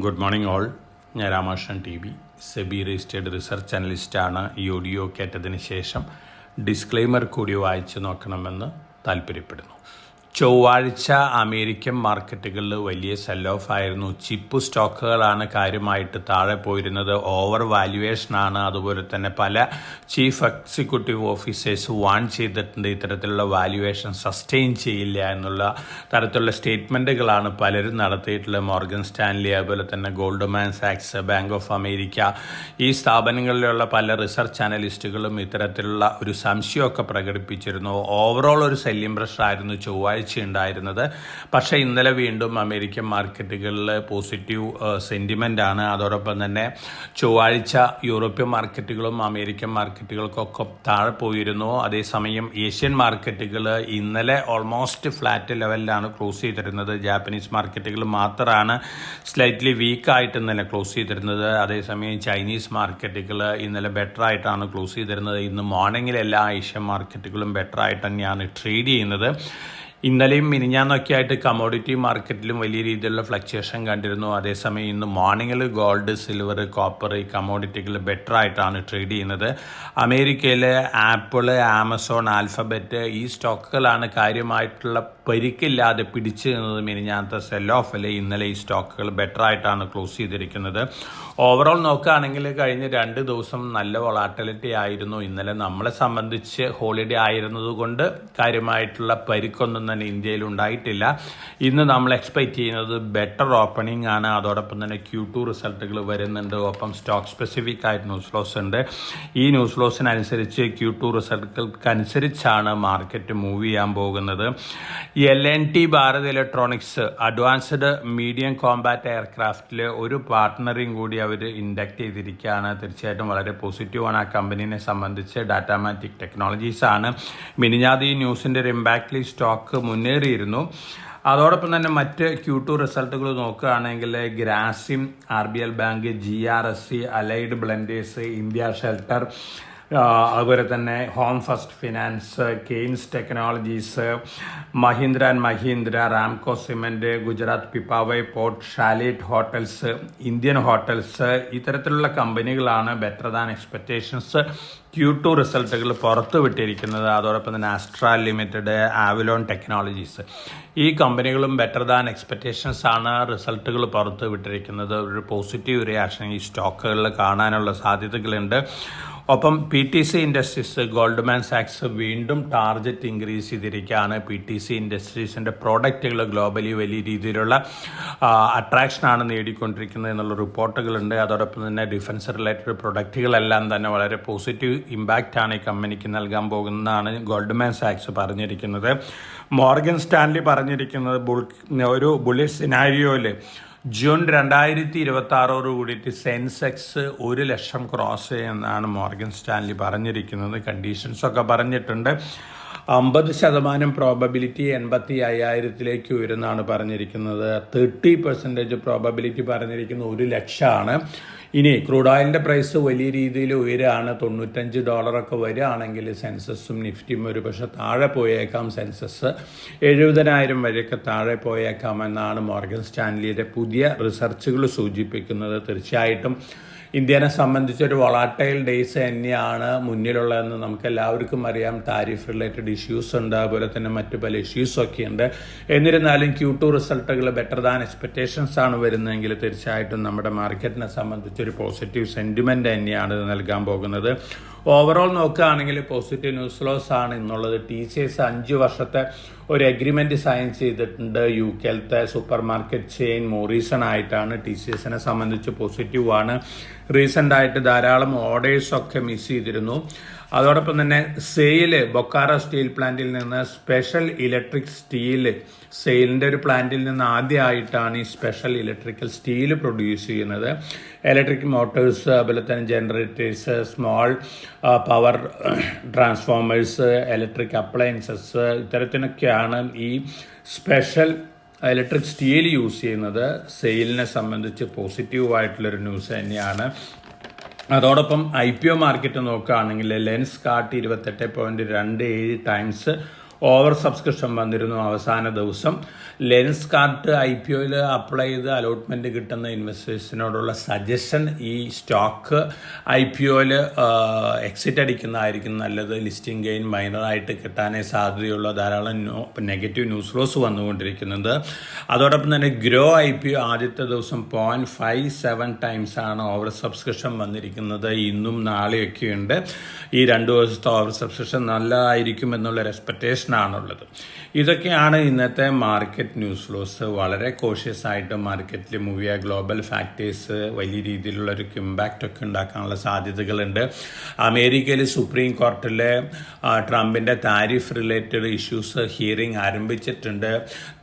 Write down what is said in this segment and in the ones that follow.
Good morning all. ഞാൻ Ramakrishnan T V, SEBI registered research അനലിസ്റ്റാണ്. ഈ ഓഡിയോ കേട്ടതിന് ശേഷം ഡിസ്ക്ലെയിമർ കൂടി വായിച്ചു നോക്കണമെന്ന് താല്പര്യപ്പെടുന്നു. ചൊവ്വാഴ്ച അമേരിക്കൻ മാർക്കറ്റുകളിൽ വലിയ സെൽ ഓഫ് ആയിരുന്നു. ചിപ്പ് സ്റ്റോക്കുകളാണ് കാര്യമായിട്ട് താഴെ പോയിരുന്നത്. ഓവർ വാല്യുവേഷനാണ്. അതുപോലെ തന്നെ പല ചീഫ് എക്സിക്യൂട്ടീവ് ഓഫീസേഴ്സ് വാൺ ചെയ്തിട്ടുണ്ട്, ഇത്തരത്തിലുള്ള വാല്യുവേഷൻ സസ്റ്റെയിൻ ചെയ്യില്ല എന്നുള്ള തരത്തിലുള്ള സ്റ്റേറ്റ്മെൻറ്റുകളാണ് പലരും നടത്തിയിട്ടുള്ളത്. മോർഗൻ സ്റ്റാൻലി, അതുപോലെ തന്നെ ഗോൾഡ്മാൻ സാക്സ്, ബാങ്ക് ഓഫ് അമേരിക്ക, ഈ സ്ഥാപനങ്ങളിലുള്ള പല റിസർച്ച് അനലിസ്റ്റുകളും ഇത്തരത്തിലുള്ള ഒരു സംശയമൊക്കെ പ്രകടിപ്പിച്ചിരുന്നു. ഓവറോൾ ഒരു സെല്ലിംഗ് പ്രഷറായിരുന്നു ചൊവ്വാഴ്ച ഉണ്ടായിരുന്നത്. പക്ഷേ ഇന്നലെ വീണ്ടും അമേരിക്കൻ മാർക്കറ്റുകളിൽ പോസിറ്റീവ് സെൻറ്റിമെൻ്റ് ആണ്. അതോടൊപ്പം തന്നെ ചൊവ്വാഴ്ച യൂറോപ്യൻ മാർക്കറ്റുകളും അമേരിക്കൻ മാർക്കറ്റുകൾക്കൊക്കെ താഴെ പോയിരുന്നു. അതേസമയം ഏഷ്യൻ മാർക്കറ്റുകൾ ഇന്നലെ ഓൾമോസ്റ്റ് ഫ്ലാറ്റ് ലെവലിലാണ് ക്ലോസ് ചെയ്തിരുന്നത്. ജാപ്പനീസ് മാർക്കറ്റുകൾ മാത്രമാണ് സ്ലൈറ്റ്ലി വീക്കായിട്ട് ഇന്നലെ ക്ലോസ് ചെയ്തിരുന്നത്. അതേസമയം ചൈനീസ് മാർക്കറ്റുകൾ ഇന്നലെ ബെറ്റർ ആയിട്ടാണ് ക്ലോസ് ചെയ്തിരുന്നത്. ഇന്ന് മോർണിംഗിൽ എല്ലാ ഏഷ്യൻ മാർക്കറ്റുകളും ബെറ്റർ ആയിട്ട് തന്നെയാണ് ട്രേഡ് ചെയ്യുന്നത്. ഇന്നലെയും മിനിഞ്ഞാന്നൊക്കെ ആയിട്ട് കമോഡിറ്റി മാർക്കറ്റിലും വലിയ രീതിയിലുള്ള ഫ്ലക്ച്വേഷൻ കണ്ടിരുന്നു. അതേസമയം ഇന്ന് മോർണിംഗിൽ ഗോൾഡ്, സിൽവർ, കോപ്പർ ഈ കമോഡിറ്റികൾ ബെറ്റർ ആയിട്ടാണ് ട്രേഡ് ചെയ്യുന്നത്. അമേരിക്കയിൽ ആപ്പിൾ, ആമസോൺ, ആൽഫബറ്റ് ഈ സ്റ്റോക്കുകളാണ് കാര്യമായിട്ടുള്ള പരിക്കില്ലാതെ പിടിച്ചു നിന്നത്. മിനിഞ്ഞാന്നത്തെ സെൽ ഓഫിൽ ഇന്നലെ ഈ സ്റ്റോക്കുകൾ ബെറ്റർ ആയിട്ടാണ് ക്ലോസ് ചെയ്തിരിക്കുന്നത്. ഓവറോൾ നോക്കുകയാണെങ്കിൽ കഴിഞ്ഞ 2 ദിവസം നല്ല വൊളാറ്റിലിറ്റി ആയിരുന്നു. ഇന്നലെ നമ്മളെ സംബന്ധിച്ച് ഹോളിഡേ ആയിരുന്നത് കൊണ്ട് കാര്യമായിട്ടുള്ള പരിക്കൊന്നും തന്നെ ഇന്ത്യയിൽ ഉണ്ടായിട്ടില്ല. ഇന്ന് നമ്മൾ എക്സ്പെക്റ്റ് ചെയ്യുന്നത് ബെറ്റർ ഓപ്പണിംഗ് ആണ്. അതോടൊപ്പം തന്നെ Q2 റിസൾട്ടുകൾ വരുന്നുണ്ട്. ഒപ്പം സ്റ്റോക്ക് സ്പെസിഫിക് ആയിട്ട് ന്യൂസ് ലോസ് ഉണ്ട്. ഈ ന്യൂസ് ലോസിനനുസരിച്ച് Q2 റിസൾട്ടുകൾക്കനുസരിച്ചാണ് മാർക്കറ്റ് മൂവ് ചെയ്യാൻ പോകുന്നത്. LNT Bharat electronics advanced medium combat എയർക്രാഫ്റ്റിൽ ഒരു പാർട്ട്ണറിങ് കൂടി അവർ ഇൻഡക്ട് ചെയ്തിരിക്കുകയാണ്. തീർച്ചയായിട്ടും വളരെ പോസിറ്റീവാണ് ആ കമ്പനീനെ സംബന്ധിച്ച്. ഡാറ്റാമാറ്റിക് ടെക്നോളജീസ് ആണ്. മിനിഞ്ഞാതി ഈ ന്യൂസിൻ്റെ ഒരു ഇമ്പാക്റ്റിൽ സ്റ്റോക്ക് മുന്നേറിയിരുന്നു. അതോടൊപ്പം തന്നെ മറ്റ് Q2 റിസൾട്ടുകൾ നോക്കുകയാണെങ്കിൽ Grasim, RBL bank, GRSC, allied blenders, India shelter, അതുപോലെ തന്നെ home first finance, Kaynes technologies, Mahindra and Mahindra, Ramco cement, Gujarat Pipavav port, Chalet hotels, Indian hotels ഇത്തരത്തിലുള്ള കമ്പനികളാണ് ബെറ്റർ ദാൻ എക്സ്പെക്റ്റേഷൻസ് Q2 റിസൾട്ടുകൾ പുറത്തു വിട്ടിരിക്കുന്നത്. അതോടൊപ്പം തന്നെ ആസ്ട്ര ലിമിറ്റഡ്, ആവിലോൺ ടെക്നോളജീസ് ഈ കമ്പനികളും ബെറ്റർ ദാൻ എക്സ്പെക്റ്റേഷൻസ് ആണ് റിസൾട്ടുകൾ പുറത്തു വിട്ടിരിക്കുന്നത്. ഒരു പോസിറ്റീവ് റിയാക്ഷൻ ഈ സ്റ്റോക്കുകളിൽ കാണാനുള്ള സാധ്യതകളുണ്ട്. ഒപ്പം PTC ഇൻഡസ്ട്രീസ്, ഗോൾഡ്മാൻ സാക്സ് വീണ്ടും ടാർജറ്റ് ഇൻക്രീസ് ചെയ്തിരിക്കുകയാണ്. PTC ഇൻഡസ്ട്രീസിൻ്റെ പ്രോഡക്റ്റുകൾ ഗ്ലോബലി വലിയ രീതിയിലുള്ള അട്രാക്ഷനാണ് നേടിക്കൊണ്ടിരിക്കുന്നത് എന്നുള്ള റിപ്പോർട്ടുകളുണ്ട്. അതോടൊപ്പം തന്നെ ഡിഫൻസ് റിലേറ്റഡ് പ്രൊഡക്റ്റുകളെല്ലാം തന്നെ വളരെ പോസിറ്റീവ് ഇമ്പാക്റ്റാണ് ഈ കമ്പനിക്ക് നൽകാൻ പോകുന്നതാണ് ഗോൾഡ്മാൻ സാക്സ് പറഞ്ഞിരിക്കുന്നത്. മോർഗൻ സ്റ്റാൻലി പറഞ്ഞിരിക്കുന്നത് ഒരു ബുള്ളിഷ് സിനാരിയോയിൽ ജൂൺ 2026 കൂടിയിട്ട് സെൻസെക്സ് 1,00,000 ക്രോസ് ചെയ്യുമെന്നാണ് മോർഗൻ സ്റ്റാൻലി പറഞ്ഞിരിക്കുന്നത്. കണ്ടീഷൻസൊക്കെ പറഞ്ഞിട്ടുണ്ട്. 50% പ്രോബബിലിറ്റി 85,000 ഉയരുന്നാണ് പറഞ്ഞിരിക്കുന്നത്. 30% പ്രോബബിലിറ്റി പറഞ്ഞിരിക്കുന്നത് 1,00,000 ഇനി ക്രൂഡ് ഓയിലിൻ്റെ പ്രൈസ് വലിയ രീതിയിൽ ഉയരാണ്. $95 വരികയാണെങ്കിൽ സെൻസസും നിഫ്റ്റിയും ഒരു പക്ഷേ താഴെ പോയേക്കാം. സെൻസസ് 70,000 വരെയൊക്കെ താഴെ പോയേക്കാമെന്നാണ് മോർഗൻ സ്റ്റാൻലിയുടെ പുതിയ റിസർച്ചുകൾ സൂചിപ്പിക്കുന്നത്. തീർച്ചയായിട്ടും ഇന്ത്യനെ സംബന്ധിച്ചൊരു വൊളാറ്റൈൽ ഡേയ്സ് തന്നെയാണ് മുന്നിലുള്ളതെന്ന് നമുക്ക് എല്ലാവർക്കും അറിയാം. താരിഫ് റിലേറ്റഡ് ഇഷ്യൂസ് ഉണ്ട്, അതുപോലെ തന്നെ മറ്റു പല ഇഷ്യൂസൊക്കെ ഉണ്ട്. എന്നിരുന്നാലും Q2 റിസൾട്ടുകൾ ബെറ്റർ ദാൻ എക്സ്പെക്റ്റേഷൻസ് ആണ് വരുന്നതെങ്കിൽ തീർച്ചയായിട്ടും നമ്മുടെ മാർക്കറ്റിനെ സംബന്ധിച്ചൊരു പോസിറ്റീവ് സെൻറ്റിമെൻറ്റ് തന്നെയാണ് ഇത് നൽകാൻ പോകുന്നത്. ഓവറോൾ നോക്കുകയാണെങ്കിൽ പോസിറ്റീവ് ന്യൂസ് ലോസ് ആണ് ഇന്നുള്ളത്. TCS 5 വർഷത്തെ ഒരു എഗ്രിമെൻറ്റ് സൈൻ ചെയ്തിട്ടുണ്ട്. UK സൂപ്പർ മാർക്കറ്റ് ചെയിൻ മോറീസൺ ആയിട്ടാണ്. TCSനെ സംബന്ധിച്ച് പോസിറ്റീവ് ആണ്. റീസെൻ്റ് ആയിട്ട് ധാരാളം ഓർഡേഴ്സൊക്കെ മിസ് ചെയ്തിരുന്നു. അതോടൊപ്പം തന്നെ സെയില് ബൊക്കാറ സ്റ്റീൽ പ്ലാന്റിൽ നിന്ന് സ്പെഷ്യൽ ഇലക്ട്രിക് സ്റ്റീൽ സെയിലിൻ്റെ ഒരു പ്ലാന്റിൽ നിന്ന് ആദ്യമായിട്ടാണ് ഈ സ്പെഷ്യൽ ഇലക്ട്രിക്കൽ സ്റ്റീൽ പ്രൊഡ്യൂസ് ചെയ്യുന്നത്. ഇലക്ട്രിക് മോട്ടോഴ്സ്, അതുപോലെ തന്നെ generators, small power transformers, electric appliances ഇത്തരത്തിനൊക്കെയാണ് ഈ സ്പെഷ്യൽ ഇലക്ട്രിക് സ്റ്റീൽ യൂസ് ചെയ്യുന്നത്. സെയിലിനെ സംബന്ധിച്ച് പോസിറ്റീവായിട്ടുള്ളൊരു ന്യൂസ് തന്നെയാണ്. അതോടൊപ്പം IPO മാർക്കറ്റ് നോക്കുകയാണെങ്കിൽ lens cart 28.27 times over subscription വന്നിരുന്നു അവസാന ദിവസം. ലെൻസ് കാർട്ട് IPOയിൽ അപ്ലൈ ചെയ്ത് അലോട്ട്മെൻറ്റ് കിട്ടുന്ന ഇൻവെസ്റ്റേഴ്സിനോടുള്ള സജഷൻ ഈ സ്റ്റോക്ക് IPOയിൽ എക്സിറ്റ് അടിക്കുന്നതായിരിക്കും നല്ലത്. ലിസ്റ്റിംഗ് ഗെയിൻ മൈനറായിട്ട് കിട്ടാനേ സാധ്യതയുള്ള ധാരാളം നെഗറ്റീവ് ന്യൂസ് ഫ്ലോസ് വന്നുകൊണ്ടിരിക്കുന്നത്. അതോടൊപ്പം തന്നെ ഗ്രോ IPO ആദ്യത്തെ ദിവസം 0.57 ടൈംസ് ആണ് ഓവർ സബ്സ്ക്രിപ്ഷൻ വന്നിരിക്കുന്നത്. ഇന്നും നാളെയൊക്കെയുണ്ട്. ഈ 2 ദിവസത്തെ ഓവർ സബ്സ്ക്രിപ്ഷൻ നല്ലതായിരിക്കും എന്നുള്ളൊരു എക്സ്പെക്റ്റേഷൻ ആണുള്ളത്. ഇതൊക്കെയാണ് ഇന്നത്തെ മാർക്കറ്റ് ന്യൂസ് ഫ്ലോസ്. വളരെ കോഷ്യസ് ആയിട്ട് മാർക്കറ്റിൽ മൂവ് ചെയ്യുക. ഗ്ലോബൽ ഫാക്ടേഴ്സ് വലിയ രീതിയിലുള്ളൊരു ഇമ്പാക്റ്റ് ഒക്കെ ഉണ്ടാക്കാനുള്ള സാധ്യതകളുണ്ട്. അമേരിക്കയിൽ സുപ്രീം കോർട്ടിൽ ട്രംപിൻ്റെ താരിഫ് റിലേറ്റഡ് ഇഷ്യൂസ് ഹിയറിംഗ് ആരംഭിച്ചിട്ടുണ്ട്.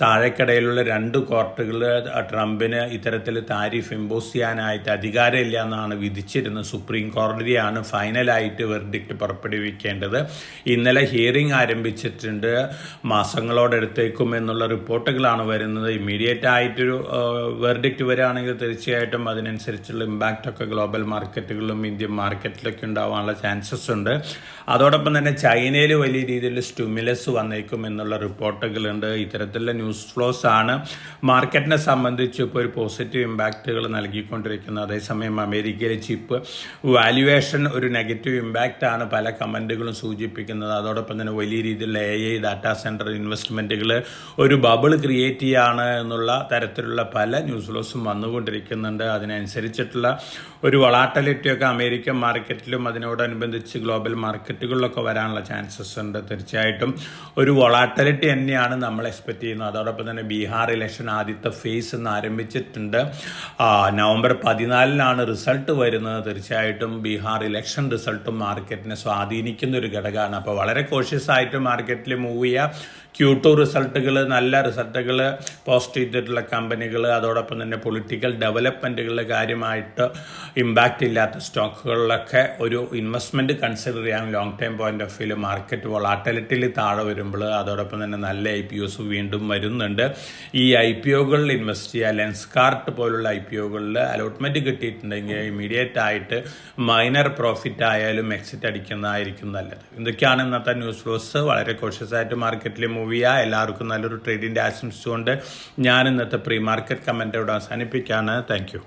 താഴെക്കടയിലുള്ള 2 കോർട്ടുകൾ ട്രംപിന് ഇത്തരത്തിൽ താരിഫ് ഇമ്പോസ് ചെയ്യാനായിട്ട് അധികാരമില്ല എന്നാണ് വിധിച്ചിരുന്നത്. സുപ്രീം കോടതിയാണ് ഫൈനലായിട്ട് വെർഡിക്റ്റ് പുറപ്പെടുവിക്കേണ്ടത്. ഇന്നലെ ഹിയറിംഗ് ആരംഭിച്ചിട്ടുണ്ട്. മാസങ്ങളോടെടുത്തേക്കും എന്നുള്ള റിപ്പോർട്ടുകളാണ് വരുന്നത്. ഇമ്മീഡിയറ്റ് ആയിട്ടൊരു വെർഡിക്റ്റ് വരികയാണെങ്കിൽ തീർച്ചയായിട്ടും അതിനനുസരിച്ചുള്ള ഇമ്പാക്റ്റൊക്കെ ഗ്ലോബൽ മാർക്കറ്റുകളിലും ഇന്ത്യൻ മാർക്കറ്റിലൊക്കെ ഉണ്ടാവാനുള്ള ചാൻസസ് ഉണ്ട്. അതോടൊപ്പം തന്നെ ചൈനയിൽ വലിയ രീതിയിൽ സ്റ്റിമുലസ് വന്നേക്കും എന്നുള്ള റിപ്പോർട്ടുകളുണ്ട്. ഇത്തരത്തിലുള്ള ന്യൂസ് ഫ്ലോസ് ആണ് മാർക്കറ്റിനെ സംബന്ധിച്ച് ഇപ്പോൾ ഒരു പോസിറ്റീവ് ഇമ്പാക്റ്റുകൾ നൽകിക്കൊണ്ടിരിക്കുന്നത്. അതേസമയം അമേരിക്കയിലെ ചിപ്പ് വാല്യുവേഷൻ ഒരു നെഗറ്റീവ് ഇമ്പാക്റ്റ് ആണ് പല കമൻറ്റുകളും സൂചിപ്പിക്കുന്നത്. അതോടൊപ്പം തന്നെ വലിയ രീതിയിലുള്ള AI ഡാറ്റാ സെൻറ്റർ ഇൻവെസ്റ്റ്മെൻറ്റുകൾ ഒരു ബബിൾ ക്രിയേറ്റ് ചെയ്യുകയാണ് എന്നുള്ള തരത്തിലുള്ള പല ന്യൂസ് ഫ്ലോസും വന്നുകൊണ്ടിരിക്കുന്നുണ്ട്. അതിനനുസരിച്ചിട്ടുള്ള ഒരു വളാട്ടിലിറ്റിയൊക്കെ അമേരിക്കൻ മാർക്കറ്റിലും അതിനോടനുബന്ധിച്ച് ഗ്ലോബൽ മാർക്കറ്റുകളിലൊക്കെ വരാനുള്ള ചാൻസസ് ഉണ്ട്. തീർച്ചയായിട്ടും ഒരു വളാട്ടിലിറ്റി തന്നെയാണ് നമ്മൾ എക്സ്പെക്റ്റ് ചെയ്യുന്നത്. അതോടൊപ്പം തന്നെ ബീഹാർ ഇലക്ഷൻ ആദ്യത്തെ ഫേസ് ഇന്ന് ആരംഭിച്ചിട്ടുണ്ട്. നവംബർ 14 റിസൾട്ട് വരുന്നത്. തീർച്ചയായിട്ടും ബീഹാർ ഇലക്ഷൻ റിസൾട്ടും മാർക്കറ്റിനെ സ്വാധീനിക്കുന്ന ഒരു ഘടകമാണ്. അപ്പോൾ വളരെ കോഷ്യസ് ആയിട്ട് മാർക്കറ്റിൽ മൂവ് ചെയ്യുക. Q2 റിസൾട്ടുകൾ, നല്ല റിസൾട്ടുകൾ പോസ്റ്റ് ചെയ്തിട്ടുള്ള കമ്പനികൾ, അതോടൊപ്പം തന്നെ പൊളിറ്റിക്കൽ ഡെവലപ്മെൻറ്റുകളിൽ കാര്യമായിട്ട് ഇമ്പാക്റ്റ് ഇല്ലാത്ത സ്റ്റോക്കുകളിലൊക്കെ ഒരു ഇൻവെസ്റ്റ്മെൻറ്റ് കൺസിഡർ ചെയ്യാൻ ലോങ് ടൈം പോയിന്റ് ഓഫ് വ്യൂവിൽ മാർക്കറ്റ് വോളാറ്റിലിറ്റിയിൽ താഴെ വരുമ്പോൾ അതോടൊപ്പം തന്നെ നല്ല IPOs വീണ്ടും വരുന്നുണ്ട്. ഈ IPOകളിൽ ഇൻവെസ്റ്റ് ചെയ്യുക. ലെൻസ് കാർട്ട് പോലുള്ള IPOകളിൽ അലോട്ട്മെൻറ്റ് കിട്ടിയിട്ടുണ്ടെങ്കിൽ ഇമീഡിയറ്റ് ആയിട്ട് മൈനർ പ്രോഫിറ്റ് ആയാലും എക്സിറ്റ് അടിക്കുന്നതായിരിക്കും നല്ലത്. ഇതൊക്കെയാണ് ഇന്നത്തെ ന്യൂസ് ഫ്ലോസ്. വളരെ കോഷ്യസ് ആയിട്ട് മാർക്കറ്റിൽ മൂവ് ചെയ്യുക. എല്ലാവർക്കും നല്ലൊരു ട്രേഡിൻ്റെ ആശംസിച്ചുകൊണ്ട് ഞാൻ ഇന്നത്തെ പ്രീ മാർക്കറ്റ് കമൻ്റ് ഇവിടെ അവസാനിപ്പിക്കുകയാണ്. Thank you.